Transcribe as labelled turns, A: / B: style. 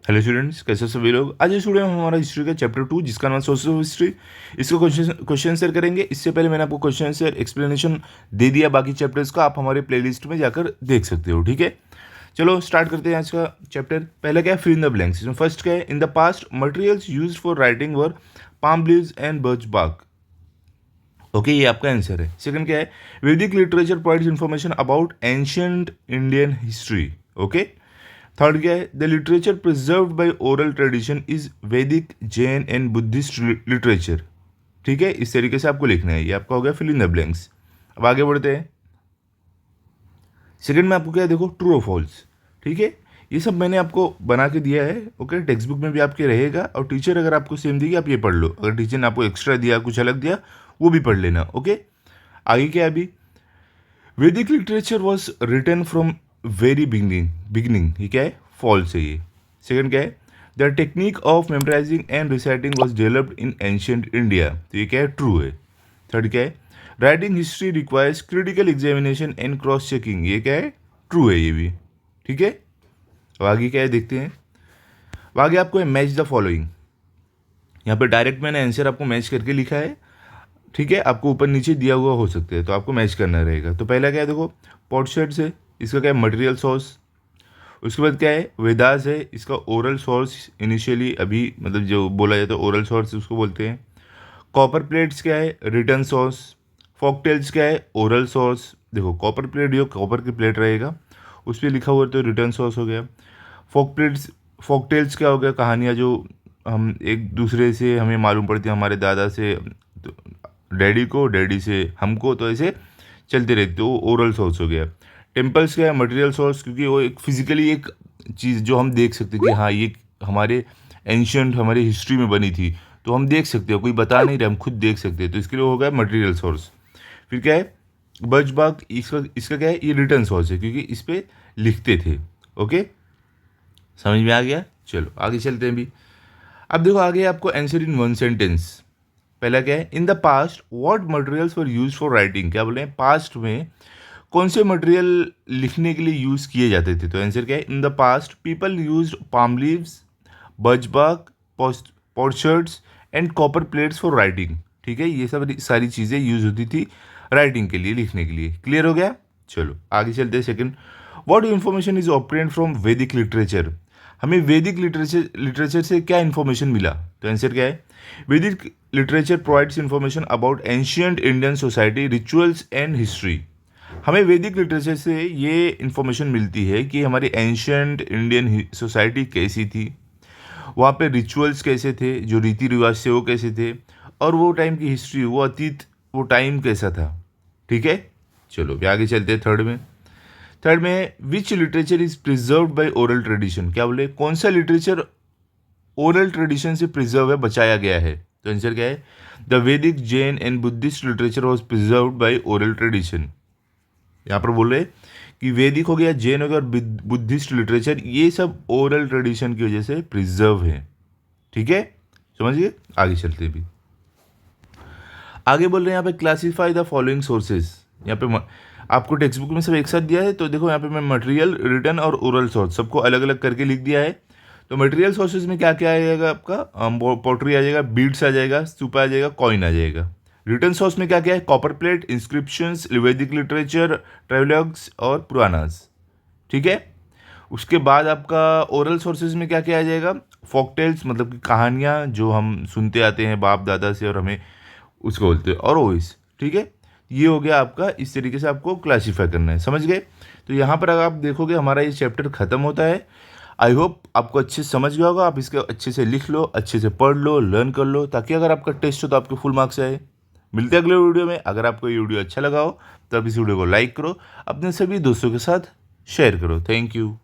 A: Hello students, कैसे सभी लोग। आज इस वीडियो में हमारा हिस्ट्री का चैप्टर 2 जिसका नाम सोर्स ऑफ हिस्ट्री, इसको क्वेश्चन आंसर करेंगे। इससे पहले मैंने आपको क्वेश्चन आंसर एक्सप्लेनेशन दे दिया बाकी चैप्टर्स का, आप हमारे प्लेलिस्ट में जाकर देख सकते हो। ठीक है, चलो स्टार्ट करते हैं आज का चैप्टर। पहला क्या है, फिल इन द ब्लैंक्स। इसमें फर्स्ट क्या है, in the past materials used for writing were palm leaves and birch bark. Okay, ये आपका आंसर है। सेकंड क्या है, Vedic literature provides information about ancient Indian history. Okay, third क्या है, the literature preserved by oral tradition is Vedic, Jain and Buddhist literature. ठीक है, इस तरीके से आपको लिखना है। ये आपका हो गया फिल इन द ब्लैंक्स। अब आगे बढ़ते हैं। सेकंड में आपको क्या है, देखो ट्रू और फॉल्स। ठीक है, ये सब मैंने आपको बना के दिया है। ओके, टेक्स्ट बुक में भी आपके रहेगा, और टीचर अगर आपको सेम देगी आप ये पढ़ लो। अगर टीचर ने आपको एक्स्ट्रा दिया, कुछ अलग दिया, वो भी पढ़ लेना। ओके, आगे क्या है, अभी Vedic literature was written from very beginning. ये क्या है, फॉल्स है ये। सेकंड क्या है, the technique of memorizing and reciting was developed in ancient India. तो ये क्या है, ट्रू है। थर्ड क्या है, writing history requires critical examination and cross checking. ये क्या है, ट्रू है ये भी। ठीक है, अब आगे क्या है देखते हैं। अब आगे आपको है मैच द फॉलोइंग। यहाँ पे डायरेक्ट मैंने आंसर आपको मैच करके लिखा है। ठीक है, आपको ऊपर नीचे दिया हुआ हो सकते हैं, तो आपको मैच करना रहेगा। तो पहला क्या है, देखो पॉटशर्ट्स है, इसका क्या है, मटेरियल सोर्स। उसके बाद क्या है, वेदास है, इसका ओरल सोर्स इनिशियली अभी मतलब जो बोला जाता है ओरल सोर्स उसको बोलते हैं। कॉपर प्लेट्स क्या है, रिटर्न सोर्स। फॉकटेल्स क्या है, ओरल सोर्स। देखो कॉपर प्लेट जो कॉपर की प्लेट रहेगा उस पर लिखा हुआ तो रिटर्न सोर्स हो गया। फॉकटेल्स क्या हो गया, कहानियाँ जो हम एक दूसरे से हमें मालूम पड़ती है, हमारे दादा से तो डैडी को, डैडी से हमको, तो ऐसे चलते रहते, तो ओरल सोर्स हो गया। टेम्पल्स क्या है, मटेरियल सोर्स, क्योंकि वो एक फिजिकली एक चीज़ जो हम देख सकते कि हाँ ये हमारे एंशियंट हमारे हिस्ट्री में बनी थी, तो हम देख सकते हो, कोई बता नहीं रहे, हम खुद देख सकते हैं, तो इसके लिए हो गया मटेरियल सोर्स। फिर क्या है, बर्च बाग, इसका इसका क्या है, ये रिटर्न सोर्स है, क्योंकि इस पर लिखते थे। ओके, समझ में आ गया। चलो आगे चलते हैं भी। अब देखो आगे आपको आंसर इन वन सेंटेंस। पहला क्या है, in the past what materials were use for writing. क्या बोले, पास्ट में कौन से मटेरियल लिखने के लिए यूज़ किए जाते थे। तो आंसर क्या है, in the past people use palm leaves, birch bark, potsherds and copper plates for writing. ठीक है, ये सब सारी चीज़ें यूज होती थी राइटिंग के लिए, लिखने के लिए। क्लियर हो गया। चलो आगे चलते हैं। Second, what information is obtained from वैदिक लिटरेचर। हमें वैदिक लिटरेचर से क्या इन्फॉर्मेशन मिला। तो आंसर क्या है, Vedic literature provides information about ancient Indian society, rituals and history. हमें वैदिक लिटरेचर से ये इन्फॉर्मेशन मिलती है कि हमारी एंशियंट इंडियन सोसाइटी कैसी थी, वहाँ पे रिचुअल्स कैसे थे, जो रीति रिवाज थे वो कैसे थे, और वो टाइम की हिस्ट्री, वो अतीत, वो टाइम कैसा था। ठीक है, चलो भी आगे चलते हैं। थर्ड में which literature is preserved by oral tradition. क्या बोले, कौन सा लिटरेचर ओरल ट्रेडिशन से प्रिजर्व है, बचाया गया है। तो आंसर क्या है, द वैदिक, Jain and Buddhist literature was preserved by oral tradition. यहाँ पर बोल रहे कि वैदिक हो गया, जैन हो गया और बुद्धिस्ट लिटरेचर, ये सब ओरल ट्रेडिशन की वजह से प्रिजर्व है। ठीक है, समझिए। आगे चलते भी। आगे बोल रहे हैं यहाँ पे क्लासीफाई द फॉलोइंग सोर्सेज। यहाँ पे आपको टेक्स्ट बुक में सब एक साथ दिया है, तो देखो यहाँ पे मैं मटेरियल, रिटर्न और ओरल सोर्स सबको अलग अलग करके लिख दिया है। तो मटेरियल सोर्सेज में क्या क्या आ जाएगा, आपका पोट्री आ जाएगा, बीड्स आ जाएगा, स्तूपा आ जाएगा, कॉइन आ जाएगा। रिटर्न सोर्स में क्या क्या है, कॉपर प्लेट, इंस्क्रिप्शंस, वैदिक लिटरेचर, ट्रेवलॉग्स और पुरानास। ठीक है, उसके बाद आपका ओरल सोर्सेज में क्या क्या आ जाएगा, फॉकटेल्स मतलब कि कहानियाँ जो हम सुनते आते हैं बाप दादा से और हमें उसको बोलते हैं, और ओइस। ठीक है, ये हो गया आपका। इस तरीके से आपको क्लासीफाई करना है, समझ गए। तो यहाँ पर अगर आप देखोगे हमारा ये चैप्टर खत्म होता है। आई होप आपको अच्छे से समझ गया होगा। आप इसके अच्छे से लिख लो, अच्छे से पढ़ लो, लर्न कर लो, ताकि अगर आपका टेस्ट हो तो आपके फुल मार्क्स आए। मिलते हैं अगले वीडियो में। अगर आपको ये वीडियो अच्छा लगा हो तो आप इस वीडियो को लाइक करो, अपने सभी दोस्तों के साथ शेयर करो। Thank you.